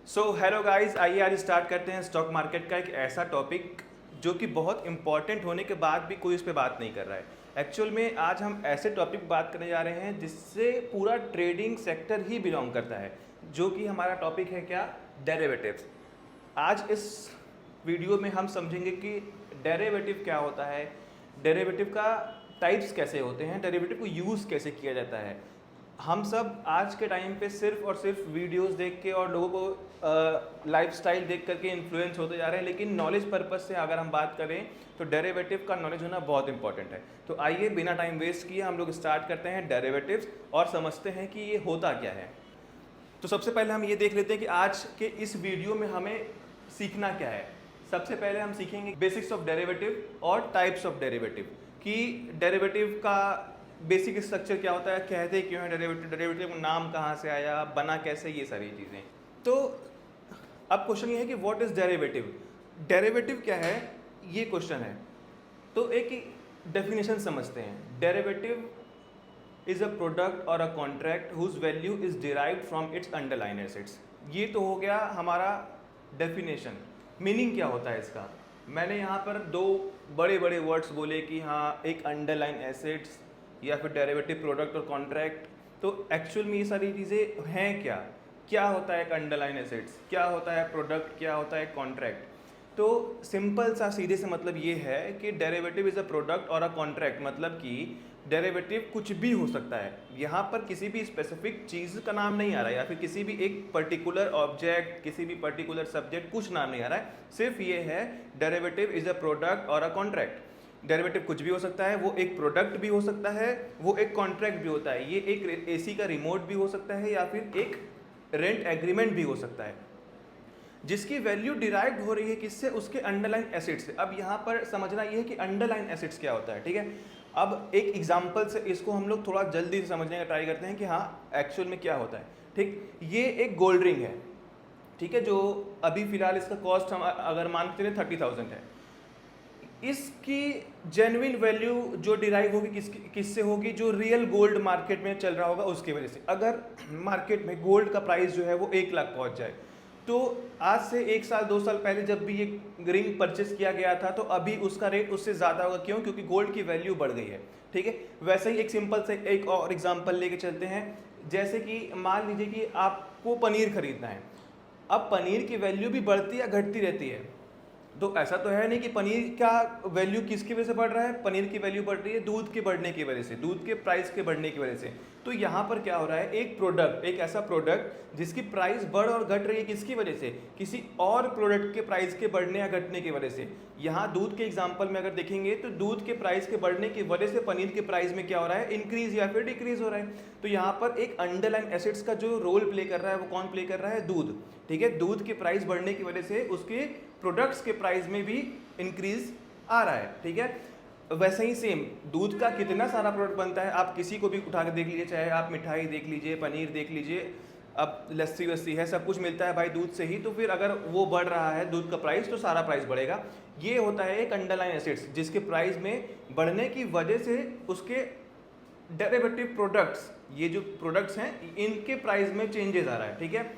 So hello guys, आइए आज start करते हैं स्टॉक मार्केट का एक ऐसा टॉपिक जो कि बहुत इंपॉर्टेंट होने के बाद भी कोई उस पर बात नहीं कर रहा है। एक्चुअल में आज हम ऐसे टॉपिक बात करने जा रहे हैं जिससे पूरा ट्रेडिंग सेक्टर ही बिलोंग करता है, जो कि हमारा टॉपिक है क्या, डेरिवेटिव्स। आज इस वीडियो में हम समझेंगे कि डेरिवेटिव क्या होता है, डेरिवेटिव का टाइप्स कैसे होते हैं, डेरिवेटिव को यूज़ कैसे किया जाता है। हम सब आज के टाइम पे सिर्फ और सिर्फ वीडियोस देख के और लोगों को लाइफस्टाइल देख करके इन्फ्लुएंस होते जा रहे हैं, लेकिन नॉलेज पर्पस से अगर हम बात करें तो डेरिवेटिव का नॉलेज होना बहुत इंपॉर्टेंट है। तो आइए बिना टाइम वेस्ट किए हम लोग स्टार्ट करते हैं डेरिवेटिव्स और समझते हैं कि ये होता क्या है। तो सबसे पहले हम ये देख लेते हैं कि आज के इस वीडियो में हमें सीखना क्या है। सबसे पहले हम सीखेंगे बेसिक्स ऑफ डेरिवेटिव और टाइप्स ऑफ डेरिवेटिव, कि डेरिवेटिव का बेसिक स्ट्रक्चर क्या होता है, कहते क्यों है डेरिवेटिव, डेरिवेटिव नाम कहाँ से आया, बना कैसे, ये सारी चीज़ें। तो अब क्वेश्चन ये है कि व्हाट इज़ डेरिवेटिव, डेरिवेटिव क्या है, ये क्वेश्चन है। तो एक डेफिनेशन समझते हैं। डेरिवेटिव इज़ अ प्रोडक्ट और a contract whose value is derived from its underlying assets. ये तो हो गया हमारा डेफिनेशन। मीनिंग क्या होता है इसका, मैंने यहाँ पर दो बड़े बड़े वर्ड्स बोले कि हाँ, एक अंडरलाइन एसेट्स या फिर डेरिवेटिव, प्रोडक्ट और कॉन्ट्रैक्ट। तो एक्चुअल में ये सारी चीज़ें हैं क्या, क्या होता है एक अंडरलाइन एसेट्स, क्या होता है प्रोडक्ट, क्या होता है कॉन्ट्रैक्ट। तो सिंपल सा सीधे से मतलब ये है कि डेरिवेटिव इज़ अ प्रोडक्ट और अ कॉन्ट्रैक्ट, मतलब कि डेरिवेटिव कुछ भी हो सकता है। यहाँ पर किसी भी स्पेसिफिक चीज़ का नाम नहीं आ रहा है, या फिर किसी भी एक पर्टिकुलर ऑब्जेक्ट, किसी भी पर्टिकुलर सब्जेक्ट, कुछ नाम नहीं आ रहा है। सिर्फ ये है डेरिवेटिव इज़ अ प्रोडक्ट और अ कॉन्ट्रैक्ट। डेरिवेटिव कुछ भी हो सकता है, वो एक प्रोडक्ट भी हो सकता है, वो एक कॉन्ट्रैक्ट भी होता है। ये एक एसी का रिमोट भी हो सकता है, या फिर एक रेंट एग्रीमेंट भी हो सकता है, जिसकी वैल्यू डिराइव्ड हो रही है किससे, उसके अंडरलाइन एसेट्स से। अब यहाँ पर समझना ये है कि अंडरलाइन एसेट्स क्या होता है, ठीक है। अब एक एग्जांपल से इसको हम लोग थोड़ा जल्दी से समझने का ट्राई करते हैं कि हाँ एक्चुअल में क्या होता है। ठीक, ये एक गोल्ड रिंग है, ठीक है, जो अभी फिलहाल इसका कॉस्ट हम अगर मान के चले 30,000 है। इसकी जेन्युइन वैल्यू जो डिराइव होगी किससे होगी, जो रियल गोल्ड मार्केट में चल रहा होगा उसकी वजह से। अगर मार्केट में गोल्ड का प्राइस जो है वो 1 लाख पहुंच जाए, तो आज से 1 साल 2 साल पहले जब भी ये रिंग परचेस किया गया था, तो अभी उसका रेट उससे ज़्यादा होगा। क्यों? क्योंकि गोल्ड की वैल्यू बढ़ गई है, ठीक है। वैसे ही एक सिंपल से एक और एग्जांपल लेके चलते हैं। जैसे कि मान लीजिए कि आपको पनीर खरीदना है। अब पनीर की वैल्यू भी बढ़ती या घटती रहती है। तो ऐसा तो है नहीं कि पनीर का वैल्यू किसकी वजह से बढ़ रहा है, पनीर की वैल्यू बढ़ रही है दूध के बढ़ने की वजह से, दूध के प्राइस के बढ़ने की वजह से। तो यहाँ पर क्या हो रहा है, एक प्रोडक्ट, एक ऐसा प्रोडक्ट जिसकी प्राइस बढ़ और घट रही है, किसकी वजह से, किसी और प्रोडक्ट के प्राइस के बढ़ने या घटने की वजह से। यहाँ दूध के एग्जाम्पल में अगर देखेंगे तो दूध के प्राइस के बढ़ने की वजह से पनीर के प्राइस में क्या हो रहा है, इंक्रीज या फिर डिक्रीज हो रहा है। तो यहाँ पर एक अंडरलाइन एसेट्स का जो रोल प्ले कर रहा है वो कौन प्ले कर रहा है, दूध, ठीक है। दूध के प्राइस बढ़ने की वजह से उसके प्रोडक्ट्स के प्राइस में भी इंक्रीज आ रहा है, ठीक है। वैसे ही सेम दूध का कितना सारा प्रोडक्ट बनता है, आप किसी को भी उठा के देख लीजिए, चाहे आप मिठाई देख लीजिए, पनीर देख लीजिए, अब लस्सी वस्सी है, सब कुछ मिलता है भाई दूध से ही। तो फिर अगर वो बढ़ रहा है दूध का प्राइस, तो सारा प्राइस बढ़ेगा। ये होता है एक अंडरलाइन एसेट्स, जिसके प्राइस में बढ़ने की वजह से उसके डेरिवेटिव प्रोडक्ट्स, ये जो प्रोडक्ट्स हैं इनके प्राइस में चेंजेस आ रहा है, ठीक है।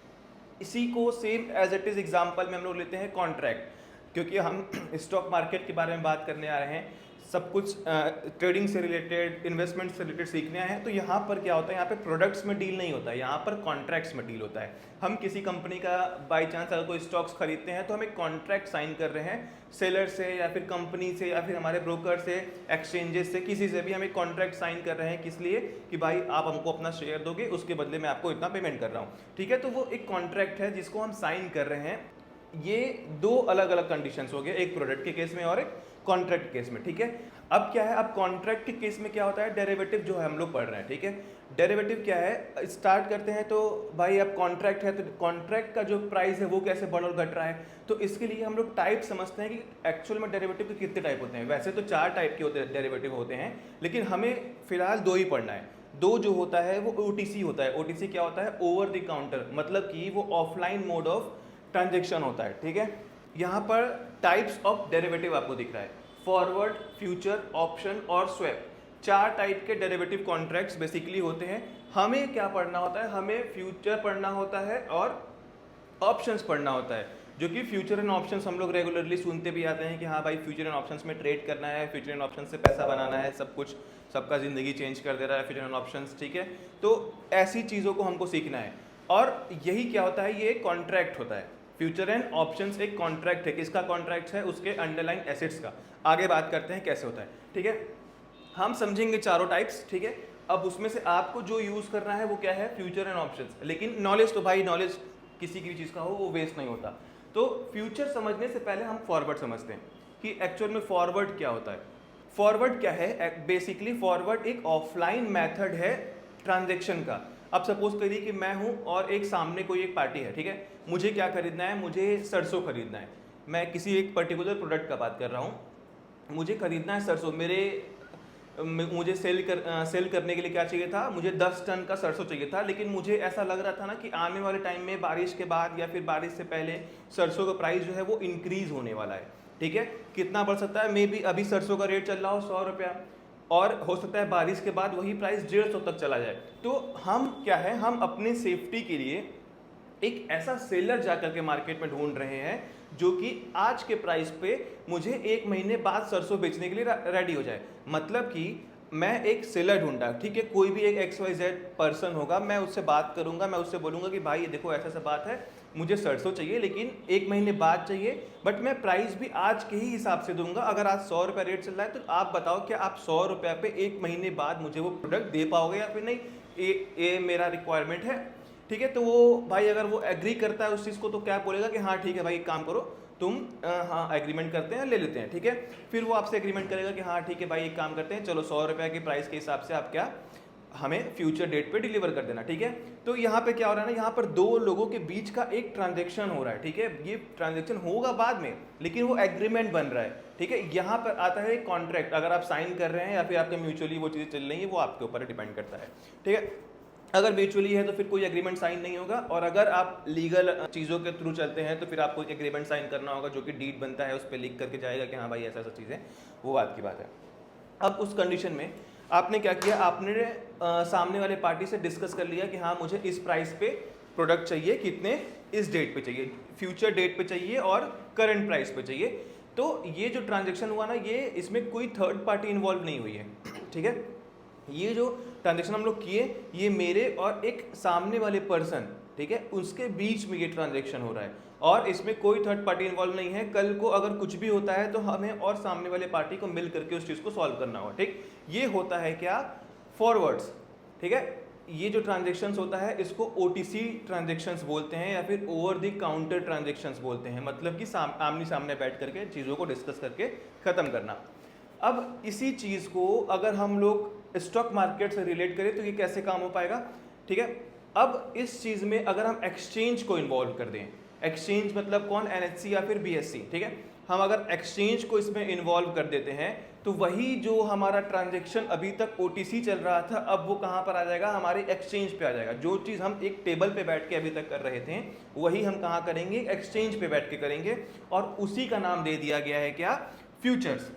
इसी को same as it is example में हम लोग लेते हैं कॉन्ट्रैक्ट, क्योंकि हम स्टॉक मार्केट के बारे में बात करने आ रहे हैं, सब कुछ ट्रेडिंग से रिलेटेड, इन्वेस्टमेंट से रिलेटेड सीखने आए हैं। तो यहाँ पर क्या होता है, यहाँ पे प्रोडक्ट्स में डील नहीं होता है, यहाँ पर कॉन्ट्रैक्ट्स में डील होता है। हम किसी कंपनी का बाई चांस अगर कोई स्टॉक्स खरीदते हैं तो हम एक कॉन्ट्रैक्ट साइन कर रहे हैं सेलर से, या फिर कंपनी से, या फिर हमारे ब्रोकर से, एक्सचेंजेस से, किसी से भी हम एक कॉन्ट्रैक्ट साइन कर रहे हैं। किस लिए, कि भाई आप हमको अपना शेयर दोगे, उसके बदले मैं आपको इतना पेमेंट कर रहा हूँ, ठीक है। तो वो एक कॉन्ट्रैक्ट है जिसको हम साइन कर रहे हैं। ये दो अलग अलग कंडीशंस हो गए, एक प्रोडक्ट के केस में और एक कॉन्ट्रैक्ट केस में, ठीक है। अब क्या है, अब कॉन्ट्रैक्ट के केस में क्या होता है, डेरिवेटिव जो है हम लोग पढ़ रहे हैं, ठीक है। डेरिवेटिव क्या है, स्टार्ट करते हैं। तो भाई अब कॉन्ट्रैक्ट है, तो कॉन्ट्रैक्ट का जो प्राइस है वो कैसे बढ़ और घट रहा है। तो इसके लिए हम लोग टाइप समझते हैं कि एक्चुअल में डेरिवेटिव के कितने टाइप होते हैं। वैसे तो 4 टाइप के होते डेरिवेटिव होते हैं, लेकिन हमें फिलहाल 2 ही पढ़ना है। 2 जो होता है वो OTC होता है। OTC क्या होता है, ओवर द काउंटर, मतलब कि वो ऑफलाइन मोड ऑफ ट्रांजेक्शन होता है, ठीक है। यहाँ पर टाइप्स ऑफ डेरिवेटिव आपको दिख रहा है, फॉरवर्ड, फ्यूचर, ऑप्शन और स्वैप। 4 टाइप के डेरिवेटिव कॉन्ट्रैक्ट्स बेसिकली होते हैं। हमें क्या पढ़ना होता है, हमें फ्यूचर पढ़ना होता है और ऑप्शंस पढ़ना होता है, जो कि फ्यूचर एंड ऑप्शंस हम लोग रेगुलरली सुनते भी आते हैं कि हाँ भाई फ्यूचर एंड ऑप्शंस में ट्रेड करना है, फ्यूचर एंड ऑप्शन से पैसा बनाना है, सब कुछ, सबका ज़िंदगी चेंज कर दे रहा है फ्यूचर एंड ऑप्शंस, ठीक है। तो ऐसी चीज़ों को हमको सीखना है, और यही क्या होता है, ये एक कॉन्ट्रैक्ट होता है। फ्यूचर एंड ऑप्शंस एक कॉन्ट्रैक्ट है। किसका कॉन्ट्रैक्ट है? उसके अंडरलाइन एसेट्स का। आगे बात करते हैं कैसे होता है, ठीक है। हम समझेंगे चारों टाइप्स, ठीक है। अब उसमें से आपको जो यूज़ करना है वो क्या है? Future and options. लेकिन नॉलेज तो भाई, नॉलेज किसी की चीज़ का हो वो वेस्ट नहीं होता। तो फ्यूचर समझने से पहले हम फॉरवर्ड समझते हैं कि एक्चुअल में फॉरवर्ड क्या होता है। फॉरवर्ड क्या है? बेसिकली फॉरवर्ड एक ऑफलाइन मेथड है ट्रांजेक्शन का। अब सपोज करिए कि मैं हूँ और एक सामने कोई एक पार्टी है, ठीक है। मुझे क्या खरीदना है? मुझे सरसों खरीदना है। मैं किसी एक पर्टिकुलर प्रोडक्ट का बात कर रहा हूँ, मुझे खरीदना है सरसों। मुझे सेल करने के लिए क्या चाहिए था? मुझे 10 टन का सरसों चाहिए था। लेकिन मुझे ऐसा लग रहा था ना कि आने वाले टाइम में बारिश के बाद या फिर बारिश से पहले सरसों का प्राइस जो है वो इंक्रीज होने वाला है, ठीक है। कितना बढ़ सकता है? मे बी अभी सरसों का रेट चल रहा हो 100 रुपया, और हो सकता है बारिश के बाद वही प्राइस 150 तक चला जाए। तो हम क्या है, हम अपने सेफ्टी के लिए एक ऐसा सेलर जाकर के मार्केट में ढूंढ रहे हैं जो कि आज के प्राइस पे मुझे 1 महीने बाद सरसों बेचने के लिए रेडी हो जाए। मतलब कि मैं एक सेलर ढूंढा, ठीक है। कोई भी एक XYZ पर्सन होगा, मैं उससे बात करूंगा, मैं उससे बोलूंगा कि भाई ये देखो ऐसा सा बात है, मुझे सरसों चाहिए लेकिन 1 महीने बाद चाहिए, बट मैं प्राइस भी आज के ही हिसाब से दूंगा। अगर आज 100 रुपये रेट चल रहा है तो आप बताओ क्या आप 100 रुपये पे 1 महीने बाद मुझे वो प्रोडक्ट दे पाओगे या फिर नहीं? ये मेरा रिक्वायरमेंट है, ठीक है। तो वो भाई अगर वो एग्री करता है उस चीज़ को तो क्या बोलेगा कि हाँ ठीक है भाई, एक काम करो तुम, हाँ एग्रीमेंट करते हैं, ले लेते हैं, ठीक है। फिर वो आपसे एग्रीमेंट करेगा कि हाँ ठीक है भाई, एक काम करते हैं, चलो 100 रुपये के प्राइस के हिसाब से आप क्या हमें फ्यूचर डेट पे डिलीवर कर देना, ठीक है। तो यहाँ पे क्या हो रहा है ना, यहाँ पर दो लोगों के बीच का एक ट्रांजेक्शन हो रहा है, ठीक है। ये ट्रांजेक्शन होगा बाद में, लेकिन वो एग्रीमेंट बन रहा है, ठीक है। यहाँ पर आता है कॉन्ट्रैक्ट, अगर आप साइन कर रहे हैं या फिर आपके म्यूचुअली वो चीज़ें चल रही है, वो आपके ऊपर डिपेंड करता है, ठीक है। अगर म्यूचुअली है तो फिर कोई एग्रीमेंट साइन नहीं होगा, और अगर आप लीगल चीज़ों के थ्रू चलते हैं तो फिर आपको एक एग्रीमेंट साइन करना होगा, जो कि डीड बनता है, उस पर लिख करके जाएगा कि हाँ भाई ऐसा ऐसा चीज़ है, वो बात की बात है। अब उस कंडीशन में आपने क्या किया, आपने सामने वाले पार्टी से डिस्कस कर लिया कि हाँ मुझे इस प्राइस पे प्रोडक्ट चाहिए, कितने, इस डेट पे चाहिए, फ्यूचर डेट पे चाहिए और करंट प्राइस पे चाहिए। तो ये जो ट्रांजेक्शन हुआ ना, ये इसमें कोई थर्ड पार्टी इन्वॉल्व नहीं हुई है, ठीक है। ये जो ट्रांजेक्शन हम लोग किए, ये मेरे और एक सामने वाले पर्सन, ठीक है, उसके बीच में ये ट्रांजेक्शन हो रहा है, और इसमें कोई थर्ड पार्टी इन्वॉल्व नहीं है। कल को अगर कुछ भी होता है तो हमें और सामने वाले पार्टी को मिल करके उस चीज़ को सॉल्व करना होगा, ठीक। ये होता है क्या? फॉरवर्ड्स, ठीक है। ये जो ट्रांजेक्शन्स होता है इसको OTC ट्रांजेक्शन्स बोलते हैं या फिर ओवर द काउंटर ट्रांजेक्शन्स बोलते हैं। मतलब कि आमने सामने बैठ करके चीज़ों को डिस्कस करके ख़त्म करना। अब इसी चीज़ को अगर हम लोग स्टॉक मार्केट से रिलेट करें तो ये कैसे काम हो पाएगा, ठीक है। अब इस चीज़ में अगर हम एक्सचेंज को इन्वॉल्व कर दें, एक्सचेंज मतलब कौन? NSE या फिर BSE, ठीक है। हम अगर एक्सचेंज को इसमें इन्वॉल्व कर देते हैं तो वही जो हमारा ट्रांजेक्शन अभी तक OTC चल रहा था, अब वो कहाँ पर आ जाएगा? हमारे एक्सचेंज पे आ जाएगा। जो चीज़ हम एक टेबल पे बैठ के अभी तक कर रहे थे, वही हम कहाँ करेंगे? एक्सचेंज पे बैठ के करेंगे, और उसी का नाम दे दिया गया है क्या? फ्यूचर्स,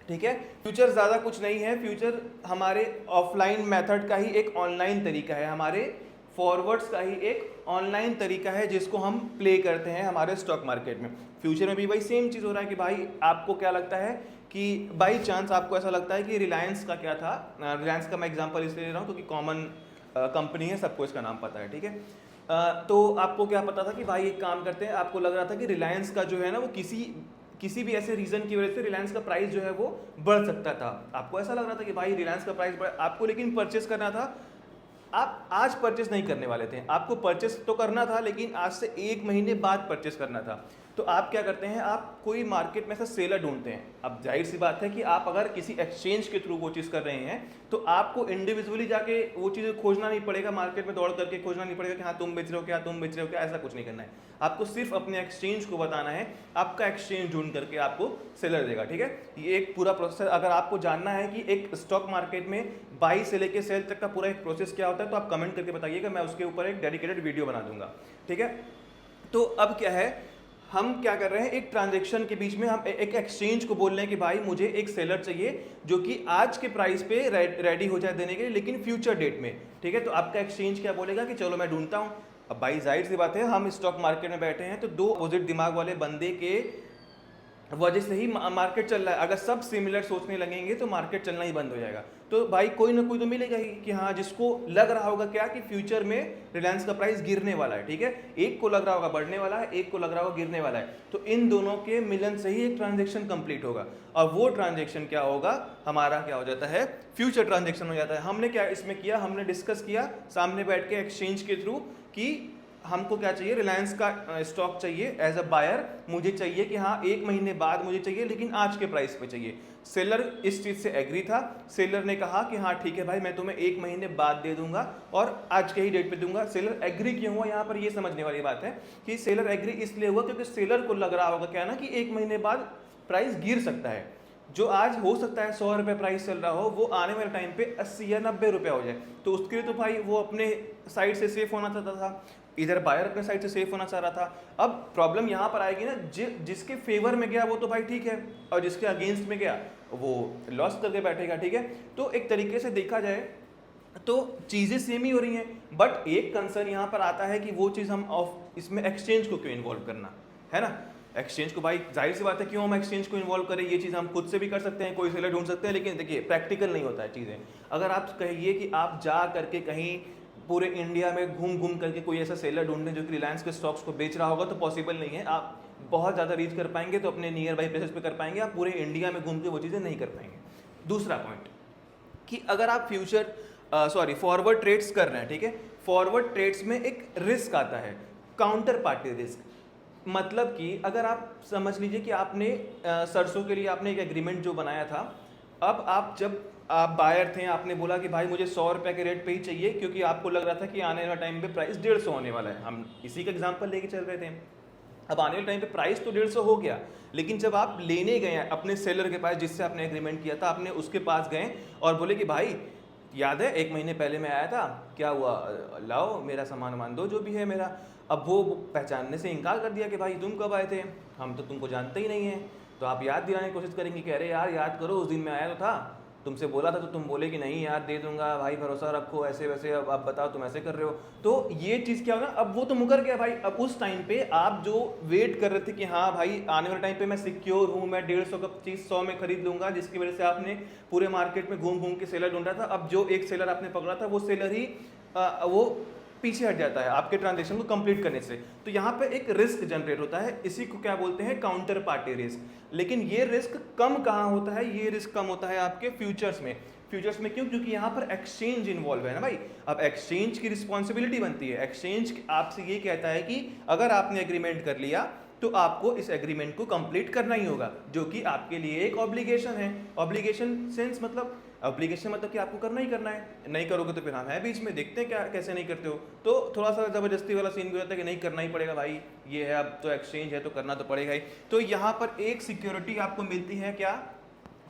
ठीक है। फ्यूचर ज़्यादा कुछ नहीं है, फ्यूचर हमारे ऑफलाइन मेथड का ही एक ऑनलाइन तरीका है, हमारे फॉरवर्ड्स का ही एक ऑनलाइन तरीका है जिसको हम प्ले करते हैं हमारे स्टॉक मार्केट में। फ्यूचर में भी भाई सेम चीज़ हो रहा है कि भाई आपको क्या लगता है कि बाई चांस आपको ऐसा लगता है कि रिलायंस का क्या था, रिलायंस का मैं एग्जांपल इसलिए ले रहा हूँ क्योंकि कॉमन कंपनी है, सबको इसका नाम पता है, ठीक है। तो आपको क्या पता था कि भाई एक काम करते हैं, आपको लग रहा था कि रिलायंस का जो है ना वो किसी भी ऐसे रीजन की वजह से रिलायंस का प्राइस जो है वो बढ़ सकता था। आपको ऐसा लग रहा था कि भाई रिलायंस का प्राइस बढ़, आपको लेकिन परचेस करना था। आप आज परचेस नहीं करने वाले थे, आपको परचेस तो करना था लेकिन आज से 1 महीने बाद परचेस करना था। तो आप क्या करते हैं, आप कोई मार्केट में ऐसा सेलर ढूंढते हैं। अब जाहिर सी बात है कि आप अगर किसी एक्सचेंज के थ्रू वो चीज़ कर रहे हैं तो आपको इंडिविजुअली जाके वो चीज़ें खोजना नहीं पड़ेगा, मार्केट में दौड़ करके खोजना नहीं पड़ेगा कि हाँ तुम बेच रहे हो क्या, तुम बेच रहे हो क्या, ऐसा कुछ नहीं करना है। आपको सिर्फ अपने एक्सचेंज को बताना है, आपका एक्सचेंज ढूंढ करके आपको सेलर देगा, ठीक है। ये एक पूरा प्रोसेस, अगर आपको जानना है कि एक स्टॉक मार्केट में बाई से लेके सेल तक का पूरा एक प्रोसेस क्या होता है तो आप कमेंट करके बताइएगा, मैं उसके ऊपर एक डेडिकेटेड वीडियो बना दूंगा, ठीक है। तो अब क्या है, हम क्या कर रहे हैं, एक ट्रांजैक्शन के बीच में हम एक एक्सचेंज को बोल रहे हैं कि भाई मुझे एक सेलर चाहिए जो कि आज के प्राइस पे रेडी हो जाए देने के लिए, लेकिन फ्यूचर डेट में, ठीक है। तो आपका एक्सचेंज क्या बोलेगा कि चलो मैं ढूंढता हूँ, अब भाई जाहिर सी बात है, हम स्टॉक मार्केट में बैठे हैं तो दो अपोजिट दिमाग वाले बंदे के वजह से ही मार्केट चल रहा है। अगर सब सिमिलर सोचने लगेंगे तो मार्केट चलना ही बंद हो जाएगा। तो भाई कोई ना कोई तो मिलेगा ही कि हाँ, जिसको लग रहा होगा क्या कि फ्यूचर में रिलायंस का प्राइस गिरने वाला है, ठीक है, एक को लग रहा होगा बढ़ने वाला है, एक को लग रहा होगा गिरने वाला है, तो इन दोनों के मिलन से ही एक ट्रांजेक्शन कंप्लीट होगा। और वो ट्रांजेक्शन क्या होगा, हमारा क्या हो जाता है, फ्यूचर ट्रांजेक्शन हो जाता है। हमने क्या इसमें किया, हमने डिस्कस किया सामने बैठ के एक्सचेंज के थ्रू कि हमको क्या चाहिए, रिलायंस का स्टॉक चाहिए एज अ बायर, मुझे चाहिए कि हाँ 1 महीने बाद मुझे चाहिए, लेकिन आज के प्राइस पे चाहिए। सेलर इस चीज़ से एग्री था, सेलर ने कहा कि हाँ ठीक है भाई, मैं तुम्हें 1 महीने बाद दे दूंगा और आज के ही डेट पे दूंगा। सेलर एग्री क्यों हुआ, यहाँ पर ये समझने वाली बात है कि सेलर एग्री इसलिए हुआ क्योंकि सेलर को लग रहा होगा क्या ना कि 1 महीने बाद प्राइस गिर सकता है। जो आज हो सकता है 100 रुपये प्राइस चल रहा हो, वो आने वाले टाइम पे 80 या 90 रुपये हो जाए। तो उसके लिए तो भाई वो अपने साइड से सेफ होना चाहता था, इधर बायर अपने साइड से सेफ होना चाह रहा था। अब प्रॉब्लम यहाँ पर आएगी ना, जिसके फेवर में गया वो तो भाई ठीक है, और जिसके अगेंस्ट में गया वो लॉस करके बैठेगा, ठीक है। तो एक तरीके से देखा जाए तो चीज़ें सेम ही हो रही हैं, बट एक कंसर्न यहाँ पर आता है कि वो चीज़ हम ऑफ इसमें एक्सचेंज को क्यों इन्वॉल्व करना है ना। एक्सचेंज को भाई जाहिर सी बात है क्यों हम एक्सचेंज को इन्वॉल्व करें, ये चीज़ हम खुद से भी कर सकते हैं, कोई सेलर ढूंढ सकते हैं, लेकिन देखिए प्रैक्टिकल नहीं होता है चीज़ें। अगर आप कहिए कि आप जा करके कहीं पूरे इंडिया में घूम घूम करके कोई ऐसा सेलर ढूंढने जो कि रिलायंस के स्टॉक्स को बेच रहा होगा, तो पॉसिबल नहीं है। आप बहुत ज़्यादा रीच कर पाएंगे तो अपने नियर बाई प्लेसेस पे कर पाएंगे, आप पूरे इंडिया में घूम के वो चीज़ें नहीं कर पाएंगे। दूसरा पॉइंट कि अगर आप फॉरवर्ड ट्रेड्स कर रहे हैं, ठीक है, फॉरवर्ड ट्रेड्स में एक रिस्क आता है, काउंटर पार्टी रिस्क। मतलब कि अगर आप समझ लीजिए कि आपने सरसों के लिए आपने एक एग्रीमेंट जो बनाया था, अब आप बायर थे, आपने बोला कि भाई मुझे 100 रुपये के रेट पे ही चाहिए, क्योंकि आपको लग रहा था कि आने वाला टाइम पे प्राइस 150 होने वाला है। हम इसी का एग्जांपल लेके चल रहे थे। अब आने वाले टाइम पे प्राइस तो 150 हो गया, लेकिन जब आप लेने गए अपने सेलर के पास जिससे आपने एग्रीमेंट किया था, आपने उसके पास गए और बोले कि भाई याद है 1 महीने पहले मैं आया था, क्या हुआ, लाओ मेरा सामान मान दो जो भी है मेरा। अब वो पहचानने से इनकार कर दिया कि भाई तुम कब आए थे, हम तो तुमको जानते ही नहीं हैं। तो आप याद दिलाने की कोशिश करेंगे कि अरे यार याद करो, उस दिन मैं आया तो था, तुमसे बोला था, तो तुम बोले कि नहीं यार दे दूंगा भाई, भरोसा रखो, ऐसे वैसे, अब आप बताओ तुम ऐसे कर रहे हो। तो ये चीज़ क्या होगा, अब वो तो मुकर गया भाई। अब उस टाइम पे आप जो वेट कर रहे थे कि हाँ भाई आने वाले टाइम पे मैं सिक्योर हूँ, मैं 150 का चीज़ 100 में खरीद लूंगा, जिसकी वजह से आपने पूरे मार्केट में घूम घूम के सेलर ढूंढा था। अब जो एक सेलर आपने पकड़ा था, वो सेलर ही वो पीछे हट जाता है आपके ट्रांजेक्शन को कंप्लीट करने से। तो यहाँ पे एक रिस्क जनरेट होता है, इसी को क्या बोलते हैं, काउंटर पार्टी रिस्क। लेकिन ये रिस्क कम कहाँ होता है, ये रिस्क कम होता है आपके फ्यूचर्स में। फ्यूचर्स में क्यों, क्योंकि यहाँ पर एक्सचेंज इन्वॉल्व है ना भाई। अब एक्सचेंज की रिस्पॉन्सिबिलिटी बनती है, एक्सचेंज आपसे ये कहता है कि अगर आपने एग्रीमेंट कर लिया तो आपको इस एग्रीमेंट को कंप्लीट करना ही होगा, जो कि आपके लिए एक ऑब्लिगेशन है। ऑब्लिगेशन सेंस मतलब, ऑब्लिगेशन मतलब कि आपको करना ही करना है, नहीं करोगे तो फिर हम है बीच में, देखते हैं क्या कैसे नहीं करते हो। तो थोड़ा सा ज़बरदस्ती वाला सीन भी होता है कि नहीं करना ही पड़ेगा भाई, ये है अब तो एक्सचेंज है तो करना तो पड़ेगा ही। तो यहाँ पर एक सिक्योरिटी आपको मिलती है क्या,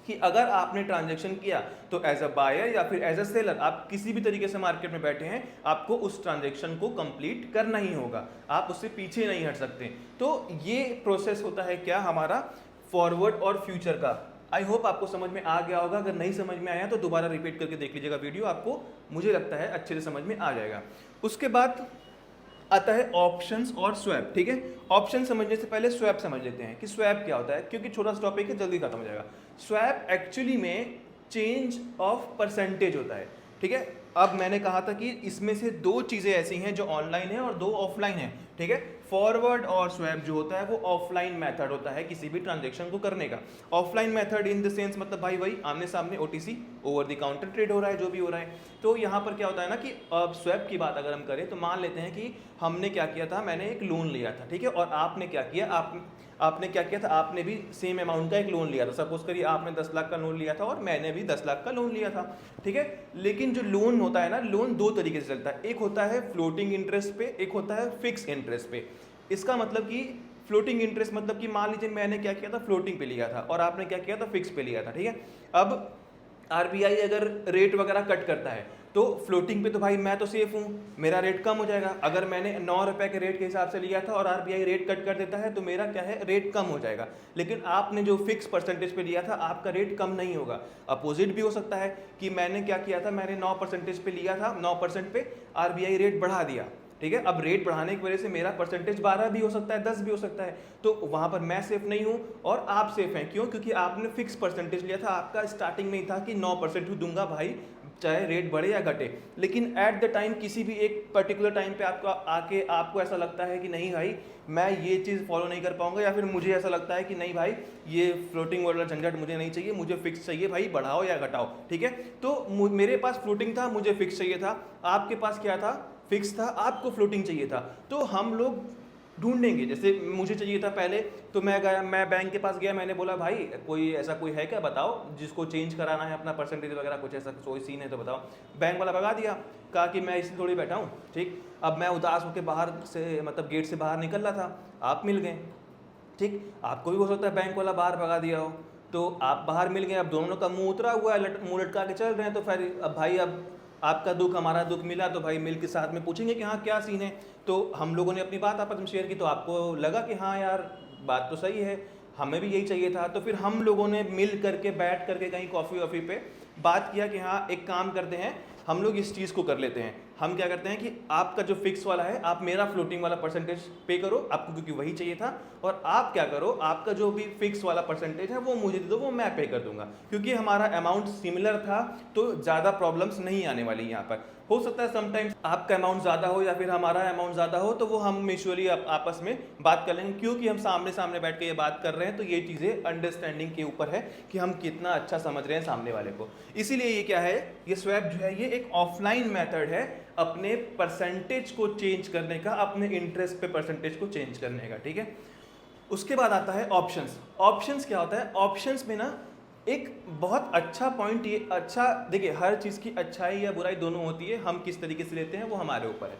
कि अगर आपने ट्रांजैक्शन किया तो एज अ बायर या फिर एज अ सेलर, आप किसी भी तरीके से मार्केट में बैठे हैं, आपको उस ट्रांजैक्शन को कंप्लीट करना ही होगा, आप उससे पीछे नहीं हट सकते। तो ये प्रोसेस होता है क्या हमारा फॉरवर्ड और फ्यूचर का। आई होप आपको समझ में आ गया होगा, अगर नहीं समझ में आया तो दोबारा रिपीट करके देख लीजिएगा वीडियो, आपको मुझे लगता है अच्छे से समझ में आ जाएगा। उसके बाद आता है ऑप्शंस और स्वैप, ठीक है। ऑप्शन समझने से पहले स्वैप समझ लेते हैं कि स्वैप क्या होता है, क्योंकि छोटा सा टॉपिक है, जल्दी खत्म हो जाएगा। स्वैप एक्चुअली में चेंज ऑफ परसेंटेज होता है, ठीक है। अब मैंने कहा था कि इसमें से दो चीज़ें ऐसी हैं जो ऑनलाइन है और दो ऑफलाइन है, ठीक है। फॉरवर्ड और स्वैप जो होता है वो ऑफलाइन मेथड होता है किसी भी ट्रांजैक्शन को करने का। Offline method in the sense मतलब भाई वही आमने सामने OTC over the counter trade हो रहा है, जो भी हो रहा है। तो यहाँ पर क्या होता है ना कि अब स्वैप की बात अगर हम करें तो मान लेते हैं कि हमने क्या किया था, मैंने एक लोन लिया था, ठीक है, और आपने क्या किया, आपने क्या किया था, आपने भी सेम अमाउंट का एक लोन लिया था। सपोज करिए आपने 10 लाख का लोन लिया था और मैंने भी 10 लाख का लोन लिया था, ठीक है। लेकिन जो लोन होता है ना, लोन दो तरीके से चलता है, एक होता है फ्लोटिंग इंटरेस्ट पे, एक होता है फिक्स इंटरेस्ट पे। इसका मतलब कि फ्लोटिंग इंटरेस्ट मतलब कि मान लीजिए मैंने क्या किया था, फ्लोटिंग पे लिया था और आपने क्या किया था, फिक्स पे लिया था, ठीक है। अब आरबीआई अगर रेट वगैरह कट करता है तो फ्लोटिंग पे तो भाई मैं तो सेफ हूँ, मेरा रेट कम हो जाएगा। अगर मैंने 9 रुपए के रेट के हिसाब से लिया था और आरबीआई रेट कट कर देता है तो मेरा क्या है, रेट कम हो जाएगा। लेकिन आपने जो फिक्स परसेंटेज पे लिया था, आपका रेट कम नहीं होगा। अपोजिट भी हो सकता है कि मैंने क्या किया था, मैंने 9% पे लिया था, 9% पे आरबीआई रेट बढ़ा दिया, ठीक है। अब रेट बढ़ाने की वजह से मेरा परसेंटेज 12 भी हो सकता है, 10 भी हो सकता है, तो वहाँ पर मैं सेफ नहीं हूँ और आप सेफ हैं। क्यों? क्योंकि आपने फिक्स परसेंटेज लिया था, आपका स्टार्टिंग में ही था कि 9% ही दूंगा भाई, चाहे रेट बढ़े या घटे। लेकिन एट द टाइम किसी भी एक पर्टिकुलर टाइम पे आपको आके आपको ऐसा लगता है कि नहीं भाई मैं ये चीज़ फॉलो नहीं कर पाऊंगा, या फिर मुझे ऐसा लगता है कि नहीं भाई ये फ्लोटिंग वाला झंझट मुझे नहीं चाहिए, मुझे फिक्स चाहिए भाई, बढ़ाओ या घटाओ, ठीक है। तो मेरे पास फ्लोटिंग था, मुझे फिक्स चाहिए था, आपके पास क्या था? फिक्स था, आपको फ्लोटिंग चाहिए था। तो हम लोग ढूंढेंगे, जैसे मुझे चाहिए था पहले, तो मैं बैंक के पास गया, मैंने बोला भाई कोई है क्या, बताओ जिसको चेंज कराना है अपना परसेंटेज वगैरह, कुछ ऐसा कोई सीन है तो बताओ। बैंक वाला भगा दिया, कहा कि मैं इसलिए थोड़ी बैठा हूँ, ठीक। अब मैं उदास होकर बाहर से, मतलब गेट से बाहर निकल रहा था, आप मिल गए, ठीक। आपको भी हो सकता है बैंक वाला बाहर भगा दिया हो, तो आप बाहर मिल गए, अब दोनों का मुंह उतरा हुआ है, मुंह लटका के चल रहे हैं, तो फिर अब भाई अब आपका दुख हमारा दुख मिला, तो भाई मिल के साथ में पूछेंगे कि हाँ क्या सीन है। तो हम लोगों ने अपनी बात आपस में शेयर की, तो आपको लगा कि हाँ यार बात तो सही है, हमें भी यही चाहिए था। तो फिर हम लोगों ने मिल करके बैठ करके कहीं कॉफ़ी वॉफ़ी पे बात किया कि हाँ एक काम करते हैं, हम लोग इस चीज़ को कर लेते हैं। हम क्या करते हैं कि आपका जो फिक्स वाला है, आप मेरा फ्लोटिंग वाला परसेंटेज पे करो, आपको क्योंकि वही चाहिए था, और आप क्या करो, आपका जो भी फिक्स वाला परसेंटेज है वो मुझे दे दो, वो मैं पे कर दूंगा। क्योंकि हमारा अमाउंट सिमिलर था तो ज़्यादा प्रॉब्लम्स नहीं आने वाली यहाँ पर। हो सकता है समटाइम्स आपका अमाउंट ज़्यादा हो या फिर हमारा अमाउंट ज़्यादा हो, तो वो हम म्यूचुअली आपस में बात कर लेंगे। क्योंकि हम सामने सामने बैठ के ये बात कर रहे हैं, तो ये चीज़ें अंडरस्टैंडिंग के ऊपर है कि हम कितना अच्छा समझ रहे हैं सामने वाले को। इसीलिए ये क्या है, ये स्वैप जो है ये एक ऑफलाइन मेथड है अपने परसेंटेज को चेंज करने का, अपने इंटरेस्ट पे परसेंटेज को चेंज करने का, ठीक है। उसके बाद आता है ऑप्शंस। ऑप्शंस क्या होता है? ऑप्शंस में ना एक बहुत अच्छा पॉइंट, ये अच्छा देखिए, हर चीज़ की अच्छाई या बुराई दोनों होती है, हम किस तरीके से लेते हैं वो हमारे ऊपर है।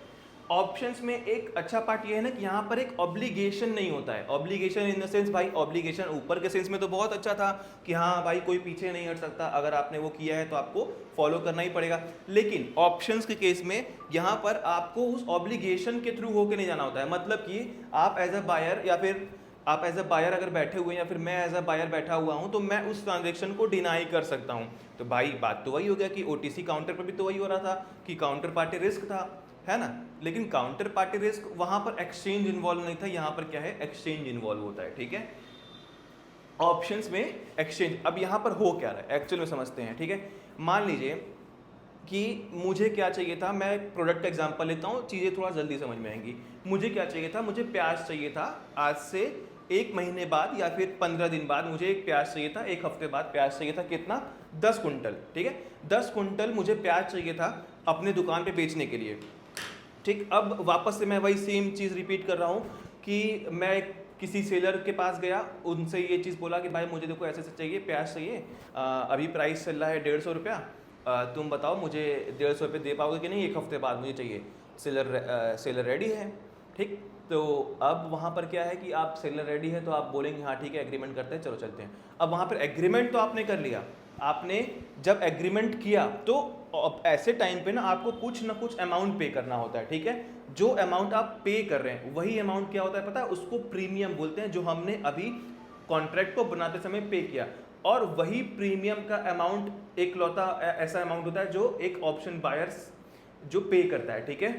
ऑप्शंस में एक अच्छा पार्ट ये है ना कि यहाँ पर एक ऑब्लिगेशन नहीं होता है। ऑब्लिगेशन इन द सेंस, भाई ऑब्लिगेशन ऊपर के सेंस में तो बहुत अच्छा था कि हाँ भाई कोई पीछे नहीं हट सकता, अगर आपने वो किया है तो आपको फॉलो करना ही पड़ेगा। लेकिन ऑप्शंस के केस में यहाँ पर आपको उस ऑब्लिगेशन के थ्रू होकर नहीं जाना होता है। मतलब कि आप एज अ बायर, या फिर आप एज अ बायर अगर बैठे हुए हैं, या फिर मैं एज अ बायर बैठा हुआ हूं, तो मैं उस ट्रांजेक्शन को डिनाई कर सकता हूं। तो भाई बात तो वही हो गया कि ओटीसी काउंटर पर भी तो वही हो रहा था कि काउंटर पार्टी रिस्क था, है ना। लेकिन काउंटर पार्टी रिस्क वहां पर एक्सचेंज इन्वॉल्व नहीं था, यहाँ पर क्या है, एक्सचेंज इन्वॉल्व होता है, ठीक है। ऑप्शंस में एक्सचेंज। अब यहाँ पर हो क्या रहा है एक्चुअल में समझते हैं, ठीक है। मान लीजिए कि मुझे क्या चाहिए था, मैं प्रोडक्ट का एग्जांपल लेता हूँ, चीज़ें थोड़ा जल्दी समझ में आएंगी। मुझे क्या चाहिए था, मुझे प्याज चाहिए था, आज से 1 महीने बाद या फिर 15 दिन बाद मुझे एक प्याज चाहिए था, 1 हफ्ते बाद प्याज चाहिए था, कितना? 10 कुंटल, ठीक है। 10 कुंटल मुझे प्याज चाहिए था अपने दुकान पे बेचने के लिए, ठीक। अब वापस से मैं वही सेम चीज़ रिपीट कर रहा हूँ कि मैं किसी सेलर के पास गया, उनसे ये चीज़ बोला कि भाई मुझे देखो ऐसे ऐसे चाहिए, प्याज चाहिए, अभी प्राइस चल रहा है 150 रुपया, तुम बताओ मुझे 150 रुपये दे पाओगे कि नहीं, 1 हफ्ते बाद मुझे चाहिए। सेलर रेडी है, ठीक। तो अब वहाँ पर क्या है कि आप सेलर रेडी है तो आप बोलेंगे हाँ ठीक है एग्रीमेंट करते हैं, चलो चलते हैं। अब वहाँ पर एग्रीमेंट तो आपने कर लिया, आपने जब एग्रीमेंट किया तो ऐसे टाइम पे ना आपको कुछ ना कुछ अमाउंट पे करना होता है, ठीक है। जो अमाउंट आप पे कर रहे हैं वही अमाउंट क्या होता है पता है? उसको प्रीमियम बोलते हैं, जो हमने अभी कॉन्ट्रैक्ट को बनाते समय पे किया। और वही प्रीमियम का अमाउंट एक लौता ऐसा अमाउंट होता है जो एक ऑप्शन बायर्स जो पे करता है, ठीक है।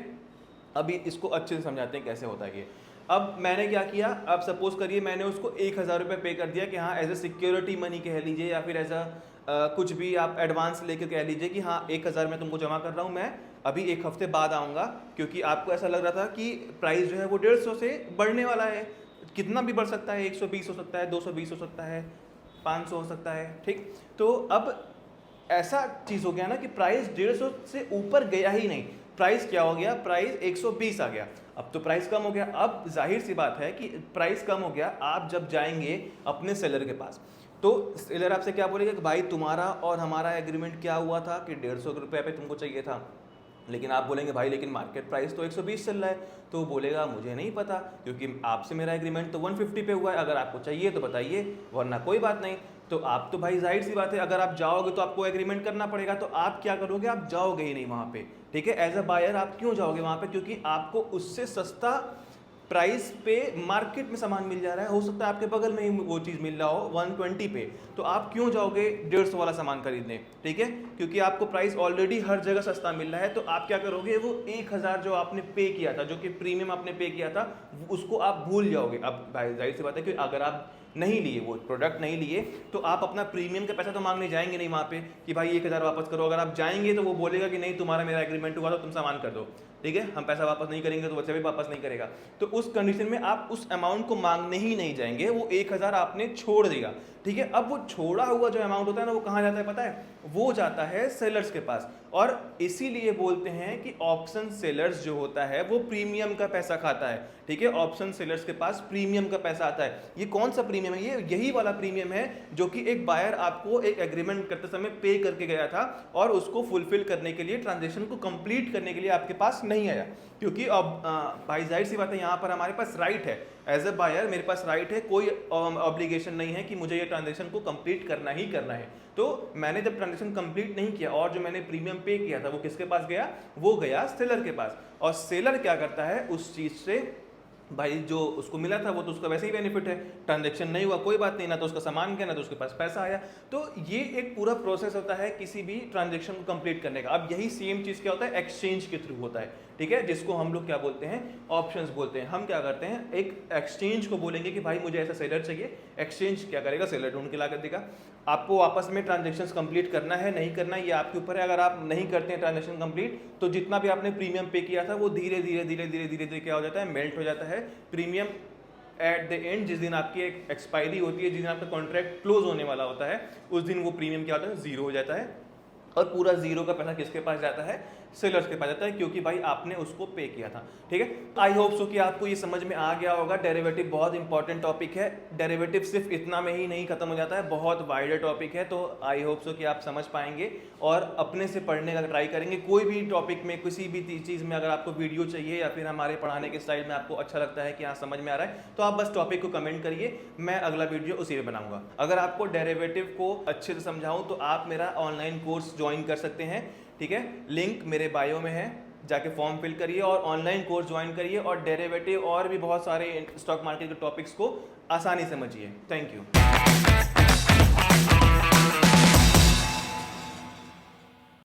अभी इसको अच्छे से समझाते हैं कैसे होता है ये। अब मैंने क्या किया, अब सपोज करिए मैंने उसको 1000 रुपये पे कर दिया कि हाँ एज ए सिक्योरिटी मनी कह लीजिए, या फिर एज अ कुछ भी आप एडवांस लेकर कह लीजिए कि हाँ 1000 मैं तुमको जमा कर रहा हूँ, मैं अभी 1 हफ्ते बाद आऊँगा। क्योंकि आपको ऐसा लग रहा था कि प्राइस जो है वो 150 से बढ़ने वाला है, कितना भी बढ़ सकता है, 120 हो सकता है, 220 हो सकता है, 500 हो सकता है, ठीक। तो अब ऐसा चीज़ हो गया ना कि प्राइस 150 से ऊपर गया ही नहीं, प्राइस क्या हो गया, प्राइस 120 आ गया। अब तो प्राइस कम हो गया। अब जाहिर सी बात है कि प्राइस कम हो गया, आप जब जाएंगे अपने सेलर के पास तो सेलर आपसे क्या बोलेगा कि भाई तुम्हारा और हमारा एग्रीमेंट क्या हुआ था कि 150 रुपये पे तुमको चाहिए था, लेकिन आप बोलेंगे भाई लेकिन मार्केट प्राइस तो 120 चल रहा है। तो वो बोलेगा मुझे नहीं पता, क्योंकि आपसे मेरा एग्रीमेंट तो 150 पे हुआ है, अगर आपको चाहिए तो बताइए, वरना कोई बात नहीं। तो आप तो भाई जाहिर सी बात है अगर आप जाओगे तो आपको एग्रीमेंट करना पड़ेगा, तो आप क्या करोगे, आप जाओगे ही नहीं वहाँ पे, ठीक है। एज अ बायर आप क्यों जाओगे वहाँ पे? क्योंकि आपको उससे सस्ता प्राइस पे मार्केट में सामान मिल जा रहा है, हो सकता है आपके बगल में ही वो चीज़ मिल रहा हो 120 पे, तो आप क्यों जाओगे 150 वाला सामान खरीदने, ठीक है, क्योंकि आपको प्राइस ऑलरेडी हर जगह सस्ता मिल रहा है। तो आप क्या करोगे, वो 1000 जो आपने पे किया था, जो कि प्रीमियम आपने पे किया था, उसको आप भूल जाओगे। अब भाई जाहिर सी बात है कि अगर आप नहीं लिए, वो प्रोडक्ट नहीं लिए, तो आप अपना प्रीमियम का पैसा तो मांगने जाएंगे नहीं वहाँ पे कि भाई 1000 वापस करो। अगर आप जाएंगे तो वो बोलेगा कि नहीं तुम्हारा मेरा एग्रीमेंट हुआ तो तुम सामान कर दो, ठीक है, हम पैसा वापस नहीं करेंगे, तो वैसे भी वापस नहीं करेगा। तो उस कंडीशन में आप उस अमाउंट को मांगने ही नहीं जाएंगे, वो 1000 आपने छोड़ दिया, ठीक है। अब वो छोड़ा हुआ जो अमाउंट होता है ना, वो कहाँ जाता है पता है, वो जाता है सेलर्स के पास। और इसीलिए बोलते हैं कि ऑप्शन सेलर्स जो होता है वो प्रीमियम का पैसा खाता है, ठीक है। ऑप्शन सेलर्स के पास प्रीमियम का पैसा आता है। ये कौन सा प्रीमियम है, ये यही वाला प्रीमियम है जो कि एक बायर आपको एक एग्रीमेंट करते समय पे करके गया था और उसको फुलफिल करने के लिए, ट्रांजेक्शन को कंप्लीट करने के लिए आपके पास नहीं आया। क्योंकि अब भाई जाहिर सी बात है, यहाँ पर हमारे पास राइट है, एज ए बायर मेरे पास राइट है, कोई ऑब्लिगेशन नहीं है कि मुझे ये ट्रांजेक्शन को कंप्लीट करना ही करना है। तो मैंने जब ट्रांजेक्शन कंप्लीट नहीं किया और जो मैंने प्रीमियम पे किया था वो किसके पास गया, वो गया सेलर के पास। और सेलर क्या करता है, उस चीज से भाई जो उसको मिला था वो तो उसका वैसे ही बेनिफिट है, ट्रांजैक्शन नहीं हुआ कोई बात नहीं, ना तो उसका सामान गया ना तो उसके पास पैसा आया। तो ये एक पूरा प्रोसेस होता है किसी भी ट्रांजैक्शन को कंप्लीट करने का। अब यही सेम चीज़ क्या होता है, एक्सचेंज के थ्रू होता है, ठीक है, जिसको हम लोग क्या बोलते हैं, ऑप्शंस बोलते हैं। हम क्या करते हैं, एक एक्सचेंज को बोलेंगे कि भाई मुझे ऐसा सेलर चाहिए, एक्सचेंज क्या करेगा, सेलर ढूंढ के ला कर देगा। आपको आपस में ट्रांजेक्शन्स कंप्लीट करना है नहीं करना है ये आपके ऊपर है। अगर आप नहीं करते हैं ट्रांजेक्शन कंप्लीट, तो जितना भी आपने प्रीमियम पे किया था वो धीरे धीरे धीरे धीरे धीरे धीरे क्या हो जाता है, मेल्ट हो जाता है। प्रीमियम एट द एंड, जिस दिन आपकी एक एक्सपायरी होती है, जिस दिन आपका कॉन्ट्रैक्ट क्लोज होने वाला होता है, उस दिन वो प्रीमियम क्या होता है, जीरो हो जाता है। और पूरा जीरो का पैसा किसके पास जाता है, सेलर्स के पास जाता है, क्योंकि भाई आपने उसको पे किया था, ठीक है। आई होप सो कि आपको ये समझ में आ गया होगा। डेरिवेटिव बहुत इंपॉर्टेंट टॉपिक है। डेरिवेटिव सिर्फ इतना में ही नहीं खत्म हो जाता है, बहुत वाइडर टॉपिक है। तो आई होप सो कि आप समझ पाएंगे और अपने से पढ़ने का ट्राई करेंगे। कोई भी टॉपिक में, किसी भी चीज़ में अगर आपको वीडियो चाहिए या फिर हमारे पढ़ाने के स्टाइल में आपको अच्छा लगता है कि हाँ समझ में आ रहा है, तो आप बस टॉपिक को कमेंट करिए, मैं अगला वीडियो उसी में बनाऊंगा। अगर आपको डेरिवेटिव को अच्छे से समझाऊं तो आप मेरा ऑनलाइन कोर्स ज्वाइन कर सकते हैं, ठीक है, लिंक मेरे बायो में है, जाके फॉर्म फिल करिए और ऑनलाइन कोर्स ज्वाइन करिए और डेरिवेटिव और भी बहुत सारे स्टॉक मार्केट के टॉपिक्स को आसानी समझिए। Thank you.